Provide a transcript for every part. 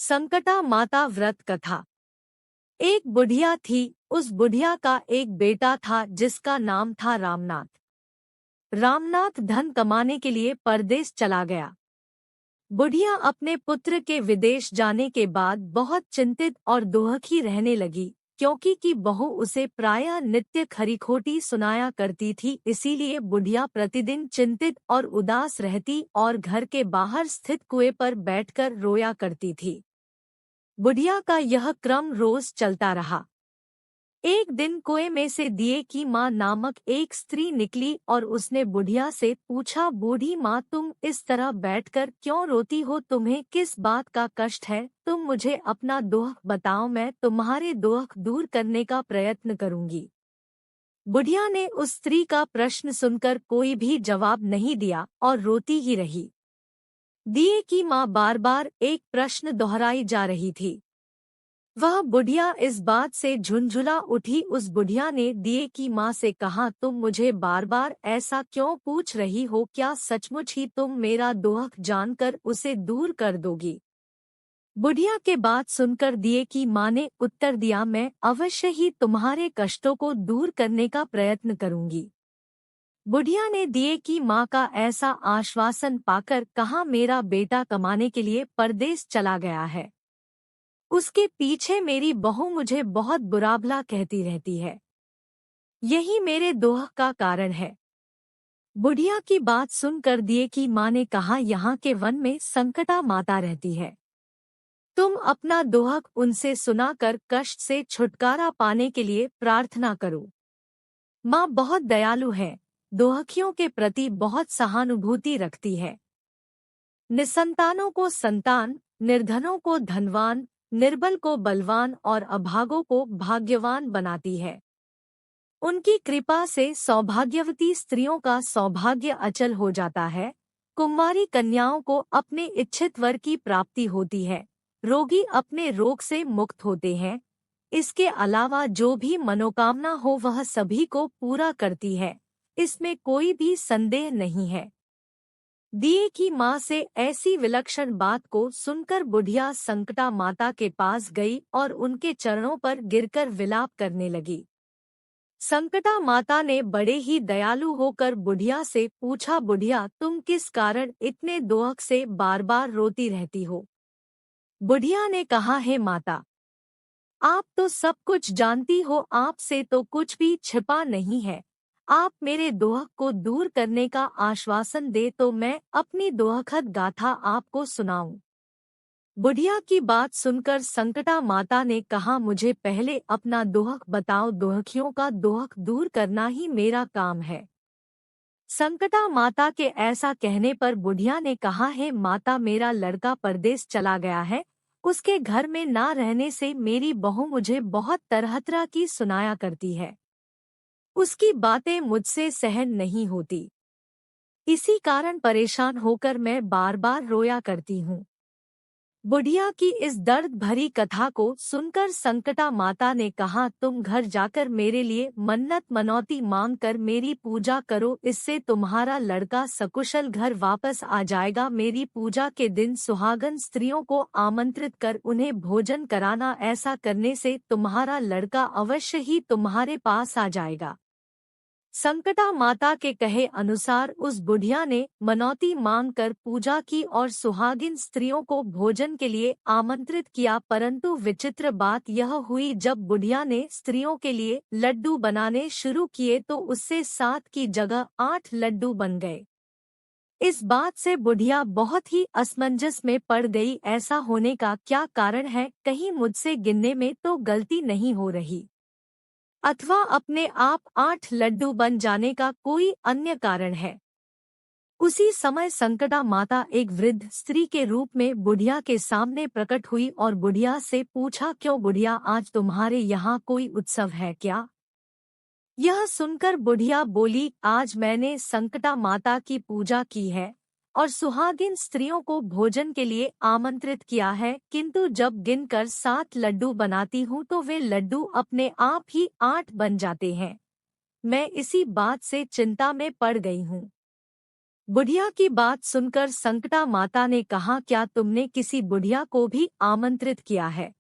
संकटा माता व्रत कथा। एक बुढ़िया थी। उस बुढ़िया का एक बेटा था जिसका नाम था रामनाथ। रामनाथ धन कमाने के लिए परदेश चला गया। बुढ़िया अपने पुत्र के विदेश जाने के बाद बहुत चिंतित और दुखी रहने लगी, क्योंकि की बहू उसे प्रायः नित्य खरी-खोटी सुनाया करती थी। इसीलिए बुढ़िया प्रतिदिन चिंतित और उदास रहती और घर के बाहर स्थित कुएं पर बैठकर रोया करती थी। बुढ़िया का यह क्रम रोज चलता रहा। एक दिन कुएं में से दिए की माँ नामक एक स्त्री निकली और उसने बुढ़िया से पूछा, बूढ़ी माँ, तुम इस तरह बैठकर क्यों रोती हो? तुम्हें किस बात का कष्ट है? तुम मुझे अपना दुख बताओ, मैं तुम्हारे दुख दूर करने का प्रयत्न करूंगी। बुढ़िया ने उस स्त्री का प्रश्न सुनकर कोई भी जवाब नहीं दिया और रोती ही रही। दिए की माँ बार बार एक प्रश्न दोहराई जा रही थी। वह बुढ़िया इस बात से झुंझुला उठी। उस बुढ़िया ने दिए की माँ से कहा, तुम मुझे बार बार ऐसा क्यों पूछ रही हो? क्या सचमुच ही तुम मेरा दुख जानकर उसे दूर कर दोगी? बुढ़िया के बात सुनकर दिए की माँ ने उत्तर दिया, मैं अवश्य ही तुम्हारे कष्टों को दूर करने का प्रयत्न करूंगी। बुढ़िया ने दिए की माँ का ऐसा आश्वासन पाकर कहा, मेरा बेटा कमाने के लिए परदेश चला गया है। उसके पीछे मेरी बहू मुझे बहुत बुरा भला कहती रहती है। यही मेरे दुख का कारण है। बुढ़िया की बात सुनकर दिए की माँ ने कहा, यहाँ के वन में संकटा माता रहती है। तुम अपना दुख उनसे सुनाकर कष्ट से छुटकारा पाने के लिए प्रार्थना करो। माँ बहुत दयालु है, दुखियों के प्रति बहुत सहानुभूति रखती है। निसंतानों को संतान, निर्धनों को धनवान, निर्बल को बलवान और अभागों को भाग्यवान बनाती है। उनकी कृपा से सौभाग्यवती स्त्रियों का सौभाग्य अचल हो जाता है। कुंवारी कन्याओं को अपने इच्छित वर की प्राप्ति होती है। रोगी अपने रोग से मुक्त होते हैं। इसके अलावा जो भी मनोकामना हो वह सभी को पूरा करती है। इसमें कोई भी संदेह नहीं है। दिए की माँ से ऐसी विलक्षण बात को सुनकर बुढ़िया संकटा माता के पास गई और उनके चरणों पर गिरकर विलाप करने लगी। संकटा माता ने बड़े ही दयालु होकर बुढ़िया से पूछा, बुढ़िया, तुम किस कारण इतने दुख से बार बार रोती रहती हो? बुढ़िया ने कहा, हे माता, आप तो सब कुछ जानती हो, आपसे तो कुछ भी छिपा नहीं है। आप मेरे दुख को दूर करने का आश्वासन दे तो मैं अपनी दुखद गाथा आपको सुनाऊं। बुढ़िया की बात सुनकर संकटा माता ने कहा, मुझे पहले अपना दुख बताओ, दुखियों का दुख दूर करना ही मेरा काम है। संकटा माता के ऐसा कहने पर बुढ़िया ने कहा, है माता, मेरा लड़का परदेश चला गया है। उसके घर में ना रहने से मेरी बहू मुझे बहुत तरह तरह की सुनाया करती है। उसकी बातें मुझसे सहन नहीं होती। इसी कारण परेशान होकर मैं बार बार रोया करती हूँ। बुढ़िया की इस दर्द भरी कथा को सुनकर संकटा माता ने कहा, तुम घर जाकर मेरे लिए मन्नत मनौती मांग कर मेरी पूजा करो, इससे तुम्हारा लड़का सकुशल घर वापस आ जाएगा। मेरी पूजा के दिन सुहागन स्त्रियों को आमंत्रित कर उन्हें भोजन कराना। ऐसा करने से तुम्हारा लड़का अवश्य ही तुम्हारे पास आ जाएगा। संकटा माता के कहे अनुसार उस बुढ़िया ने मनौती मांगकर पूजा की और सुहागिन स्त्रियों को भोजन के लिए आमंत्रित किया। परंतु विचित्र बात यह हुई, जब बुढ़िया ने स्त्रियों के लिए लड्डू बनाने शुरू किए तो उससे 7 की जगह 8 लड्डू बन गए। इस बात से बुढ़िया बहुत ही असमंजस में पड़ गई। ऐसा होने का क्या कारण है? कहीं मुझसे गिनने में तो गलती नहीं हो रही, अथवा अपने आप 8 लड्डू बन जाने का कोई अन्य कारण है। उसी समय संकटा माता एक वृद्ध स्त्री के रूप में बुढ़िया के सामने प्रकट हुई और बुढ़िया से पूछा, क्यों बुढ़िया, आज तुम्हारे यहाँ कोई उत्सव है क्या? यह सुनकर बुढ़िया बोली, आज मैंने संकटा माता की पूजा की है और सुहागिन स्त्रियों को भोजन के लिए आमंत्रित किया है, किंतु जब गिनकर 7 लड्डू बनाती हूँ तो वे लड्डू अपने आप ही 8 बन जाते हैं। मैं इसी बात से चिंता में पड़ गई हूँ। बुढ़िया की बात सुनकर संकटा माता ने कहा, क्या तुमने किसी बुढ़िया को भी आमंत्रित किया है?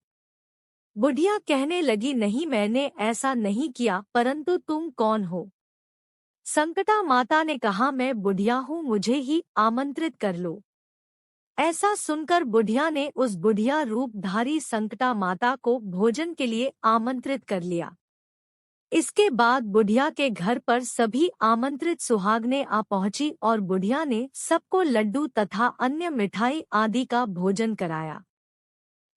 बुढ़िया कहने लगी, नहीं, मैंने ऐसा नहीं किया, परंतु तुम कौन हो? संकटा माता ने कहा, मैं बुढ़िया हूँ, मुझे ही आमंत्रित कर लो। ऐसा सुनकर बुढ़िया ने उस बुढ़िया रूपधारी संकटा माता को भोजन के लिए आमंत्रित कर लिया। इसके बाद बुढ़िया के घर पर सभी आमंत्रित सुहागनें आ पहुंची और बुढ़िया ने सबको लड्डू तथा अन्य मिठाई आदि का भोजन कराया।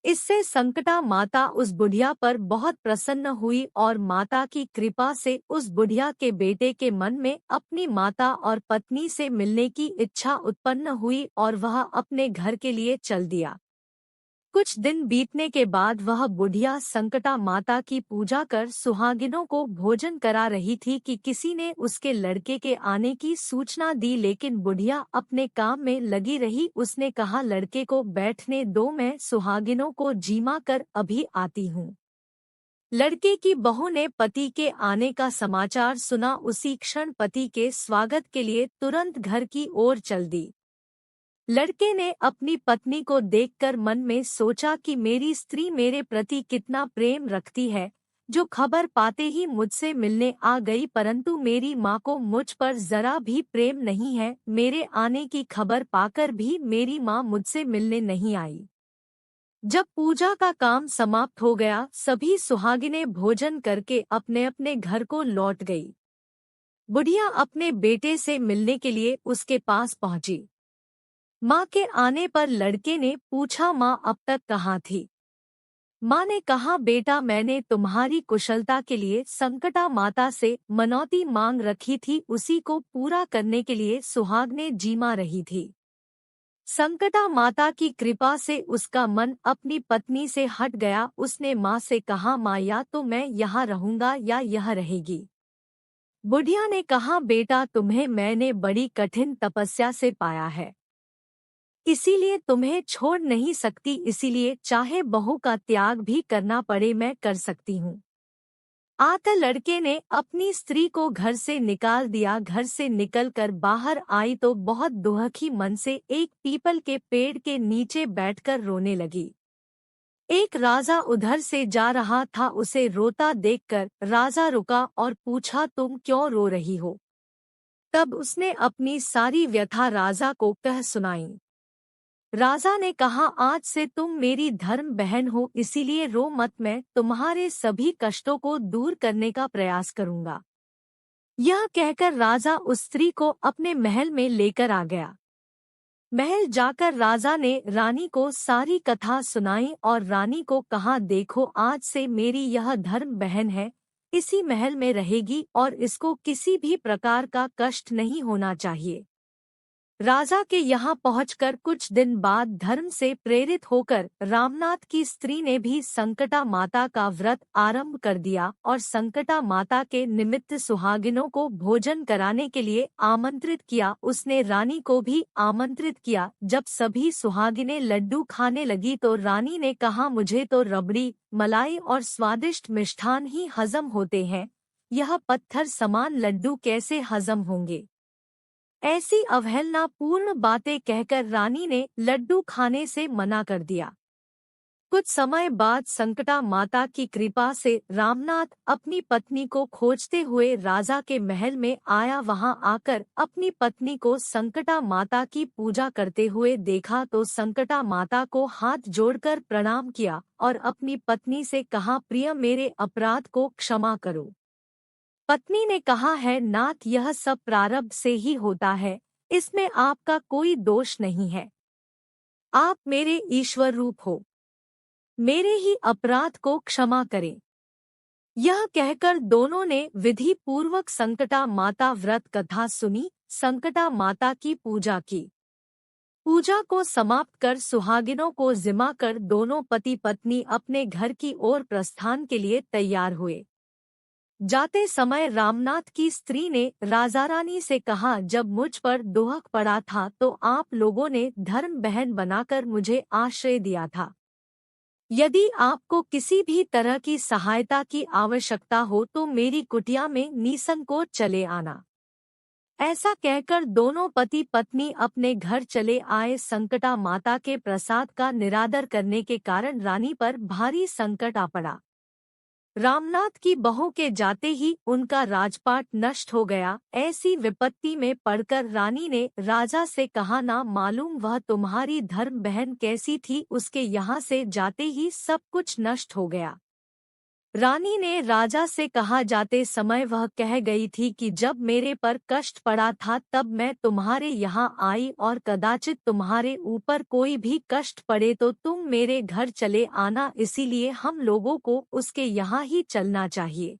इससे संकटा माता उस बुढ़िया पर बहुत प्रसन्न हुई और माता की कृपा से उस बुढ़िया के बेटे के मन में अपनी माता और पत्नी से मिलने की इच्छा उत्पन्न हुई और वह अपने घर के लिए चल दिया। कुछ दिन बीतने के बाद वह बुढ़िया संकटा माता की पूजा कर सुहागिनों को भोजन करा रही थी कि किसी ने उसके लड़के के आने की सूचना दी, लेकिन बुढ़िया अपने काम में लगी रही। उसने कहा, लड़के को बैठने दो, मैं सुहागिनों को जीमा कर अभी आती हूँ। लड़के की बहू ने पति के आने का समाचार सुना। उसी क्षण पति के स्वागत के लिए तुरंत घर की ओर चल दी। लड़के ने अपनी पत्नी को देखकर मन में सोचा कि मेरी स्त्री मेरे प्रति कितना प्रेम रखती है, जो खबर पाते ही मुझसे मिलने आ गई, परंतु मेरी माँ को मुझ पर जरा भी प्रेम नहीं है। मेरे आने की खबर पाकर भी मेरी माँ मुझसे मिलने नहीं आई। जब पूजा का काम समाप्त हो गया, सभी सुहागिनें भोजन करके अपने अपने घर को लौट गई। बुढ़िया अपने बेटे से मिलने के लिए उसके पास पहुंची। माँ के आने पर लड़के ने पूछा, माँ अब तक कहाँ थी? माँ ने कहा, बेटा, मैंने तुम्हारी कुशलता के लिए संकटा माता से मनौती मांग रखी थी, उसी को पूरा करने के लिए सुहागनें जीमा रही थी। संकटा माता की कृपा से उसका मन अपनी पत्नी से हट गया। उसने माँ से कहा, माँ, या तो मैं यहाँ रहूंगा या यह रहेगी। बुढ़िया ने कहा, बेटा, तुम्हें मैंने बड़ी कठिन तपस्या से पाया है, इसीलिए तुम्हें छोड़ नहीं सकती, इसीलिए चाहे बहू का त्याग भी करना पड़े मैं कर सकती हूँ। आकर लड़के ने अपनी स्त्री को घर से निकाल दिया। घर से निकलकर बाहर आई तो बहुत दुखी मन से एक पीपल के पेड़ के नीचे बैठकर रोने लगी। एक राजा उधर से जा रहा था, उसे रोता देखकर राजा रुका और पूछा, तुम क्यों रो रही हो? तब उसने अपनी सारी व्यथा राजा को कह सुनाई। राजा ने कहा, आज से तुम मेरी धर्म बहन हो, इसीलिए रो मत, मैं तुम्हारे सभी कष्टों को दूर करने का प्रयास करूंगा। यह कहकर राजा उस स्त्री को अपने महल में लेकर आ गया। महल जाकर राजा ने रानी को सारी कथा सुनाई और रानी को कहा, देखो, आज से मेरी यह धर्म बहन है, इसी महल में रहेगी और इसको किसी भी प्रकार का कष्ट नहीं होना चाहिए। राजा के यहाँ पहुंचकर कुछ दिन बाद धर्म से प्रेरित होकर रामनाथ की स्त्री ने भी संकटा माता का व्रत आरंभ कर दिया और संकटा माता के निमित्त सुहागिनों को भोजन कराने के लिए आमंत्रित किया। उसने रानी को भी आमंत्रित किया। जब सभी सुहागिनें लड्डू खाने लगी तो रानी ने कहा, मुझे तो रबड़ी, मलाई और स्वादिष्ट मिष्ठान ही हजम होते हैं, यह पत्थर समान लड्डू कैसे हजम होंगे? ऐसी अवहेलनापूर्ण बातें कहकर रानी ने लड्डू खाने से मना कर दिया। कुछ समय बाद संकटा माता की कृपा से रामनाथ अपनी पत्नी को खोजते हुए राजा के महल में आया। वहां आकर अपनी पत्नी को संकटा माता की पूजा करते हुए देखा तो संकटा माता को हाथ जोड़कर प्रणाम किया और अपनी पत्नी से कहा, प्रिय, मेरे अपराध को क्षमा करो। पत्नी ने कहा है, नाथ, यह सब प्रारब्ध से ही होता है, इसमें आपका कोई दोष नहीं है। आप मेरे ईश्वर रूप हो, मेरे ही अपराध को क्षमा करें। यह कहकर दोनों ने विधि पूर्वक संकटा माता व्रत कथा सुनी, संकटा माता की पूजा की। पूजा को समाप्त कर सुहागिनों को जिमा कर दोनों पति पत्नी अपने घर की ओर प्रस्थान के लिए तैयार हुए। जाते समय रामनाथ की स्त्री ने राजा रानी से कहा, जब मुझ पर दुख पड़ा था तो आप लोगों ने धर्म बहन बनाकर मुझे आश्रय दिया था। यदि आपको किसी भी तरह की सहायता की आवश्यकता हो तो मेरी कुटिया में निसंकोच चले आना। ऐसा कहकर दोनों पति पत्नी अपने घर चले आए। संकटा माता के प्रसाद का निरादर करने के कारण रानी पर भारी संकट आ पड़ा। रामनाथ की बहू के जाते ही उनका राजपाट नष्ट हो गया। ऐसी विपत्ति में पड़कर रानी ने राजा से कहा, ना मालूम वह तुम्हारी धर्म बहन कैसी थी, उसके यहाँ से जाते ही सब कुछ नष्ट हो गया। रानी ने राजा से कहा, जाते समय वह कह गई थी कि जब मेरे पर कष्ट पड़ा था तब मैं तुम्हारे यहाँ आई और कदाचित तुम्हारे ऊपर कोई भी कष्ट पड़े तो तुम मेरे घर चले आना, इसीलिए हम लोगों को उसके यहाँ ही चलना चाहिए।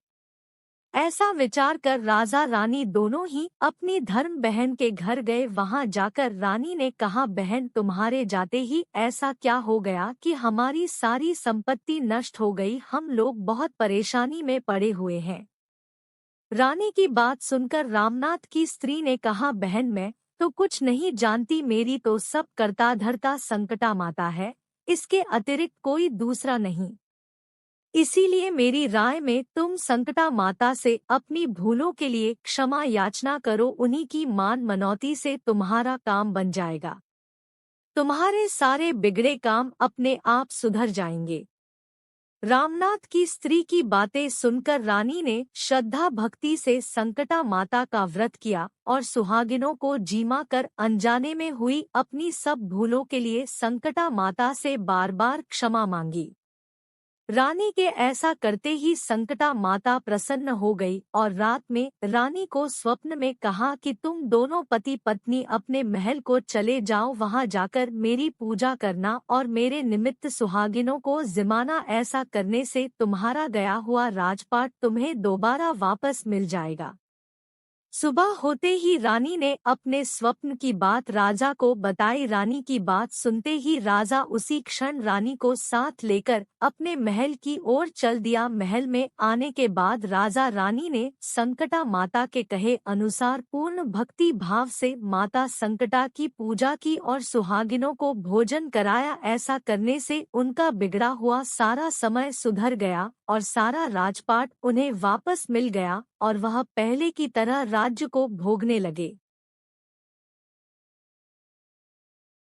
ऐसा विचार कर राजा रानी दोनों ही अपनी धर्म बहन के घर गए। वहां जाकर रानी ने कहा, बहन तुम्हारे जाते ही ऐसा क्या हो गया कि हमारी सारी संपत्ति नष्ट हो गई, हम लोग बहुत परेशानी में पड़े हुए हैं। रानी की बात सुनकर रामनाथ की स्त्री ने कहा, बहन मैं तो कुछ नहीं जानती, मेरी तो सब करता धरता संकटा माता है, इसके अतिरिक्त कोई दूसरा नहीं। इसीलिए मेरी राय में तुम संकटा माता से अपनी भूलों के लिए क्षमा याचना करो, उन्हीं की मान मनौती से तुम्हारा काम बन जाएगा। तुम्हारे सारे बिगड़े काम अपने आप सुधर जाएंगे। रामनाथ की स्त्री की बातें सुनकर रानी ने श्रद्धा भक्ति से संकटा माता का व्रत किया और सुहागिनों को जीमा कर अनजाने में हुई अपनी सब भूलों के लिए संकटा माता से बार बार क्षमा मांगी। रानी के ऐसा करते ही संकटा माता प्रसन्न हो गई और रात में रानी को स्वप्न में कहा कि तुम दोनों पति पत्नी अपने महल को चले जाओ, वहां जाकर मेरी पूजा करना और मेरे निमित्त सुहागिनों को जिमाना। ऐसा करने से तुम्हारा गया हुआ राजपाट तुम्हें दोबारा वापस मिल जाएगा। सुबह होते ही रानी ने अपने स्वप्न की बात राजा को बताई। रानी की बात सुनते ही राजा उसी क्षण रानी को साथ लेकर अपने महल की ओर चल दिया। महल में आने के बाद राजा रानी ने संकटा माता के कहे अनुसार पूर्ण भक्ति भाव से माता संकटा की पूजा की और सुहागिनों को भोजन कराया। ऐसा करने से उनका बिगड़ा हुआ सारा समय सुधर गया और सारा राजपाट उन्हें वापस मिल गया और वह पहले की तरह राज्य को भोगने लगे।